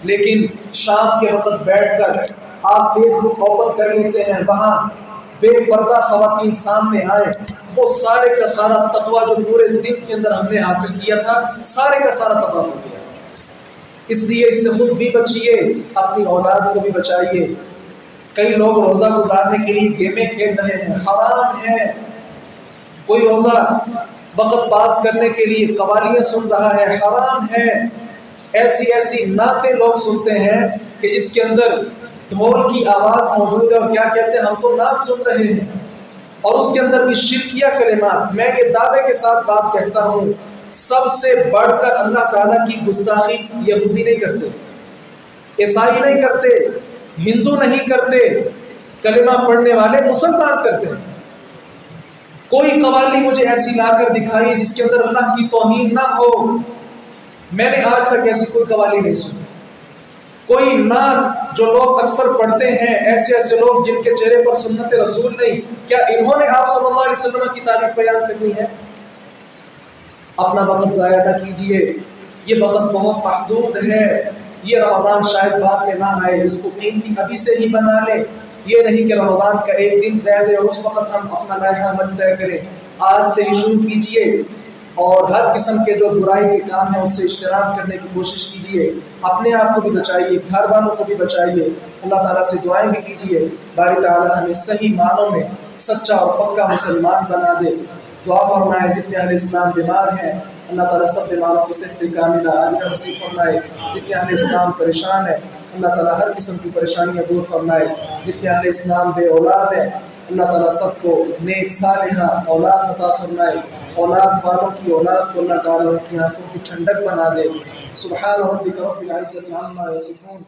لیکن شام کے وقت بیٹھ کر آپ فیس بک اوپن کر لیتے ہیں، وہاں بے پردہ خواتین سامنے آئے، وہ سارے کا سارا تقویٰ جو پورے دن کے اندر ہم نے حاصل کیا تھا سارے کا سارا تباہ ہو گیا۔ اس لیے اس سے خود بھی بچیے، اپنی اولاد کو بھی بچائیے۔ کئی لوگ روزہ گزارنے کے لیے گیمیں کھیل رہے ہیں، حرام ہے۔ کوئی روزہ وقت پاس کرنے کے لیے قوالیاں سن رہا ہے، حرام ہے۔ ایسی ایسی نعتیں لوگ سنتے ہیں کہ جس کے اندر ڈھول کی آواز موجود ہے اور کیا کہتے ہیں، ہم تو نعت سن رہے ہیں، اور اس کے اندر بھی شرکیہ کلمات۔ میں یہ دعوے کے ساتھ بات کہتا ہوں، سب سے بڑھ کر اللہ تعالیٰ کی گستاخی یہودی نہیں کرتے، عیسائی نہیں کرتے، ہندو نہیں کرتے، کلمہ پڑھنے والے مسلمان کرتے ہیں۔ کوئی قوالی مجھے ایسی لا کر دکھائی جس کے اندر اللہ کی توہین نہ ہو۔ میں نے آج تک ایسی کوئی قوالی نہیں سنی۔ کوئی نعت جو لوگ اکثر پڑھتے ہیں، ایسے ایسے لوگ جن کے چہرے پر سنت رسول نہیں، کیا انہوں نے آپ صلی اللہ علیہ وسلم کی تعریف بیان کرنی ہے؟ اپنا وقت ضائع نہ کیجیے، یہ وقت بہت محدود ہے۔ یہ رمضان شاید بعد میں نہ آئے، اس کو قیمتی ابھی سے ہی بنا لیں۔ یہ نہیں کہ رمضان کا ایک دن رہ جائے اور اس وقت ہم اپنا لائحہ عمل طے کریں۔ آج سے ہی شروع کیجیے اور ہر قسم کے جو برائی کے کام ہیں اس سے اجتناب کرنے کی کوشش کیجیے۔ اپنے آپ کو بھی بچائیے، گھر والوں کو بھی بچائیے۔ اللہ تعالیٰ سے دعائیں بھی کیجیے، باری تعالیٰ ہمیں صحیح معنوں میں سچا اور پکا مسلمان بنا دے۔ دعا فرمائے جتنے اہل اسلام بیمار ہیں، اللہ تعالیٰ سب بیماروں کو صحت کاملہ عاجلہ نصیب فرمائے۔ جتنے اہل اسلام پریشان ہیں، اللہ تعالیٰ ہر قسم کی پریشانیاں دور فرمائے۔ جتنے اہل اسلام بے اولاد ہیں، اللہ تعالیٰ سب کو نیک صالحہ اولاد عطا فرمائے۔ اولاد والوں کی اولاد کو اللہ تعالیٰ ان کی آنکھوں کی ٹھنڈک بنا دے۔ سبحان ربک رب العزت عما یصفون۔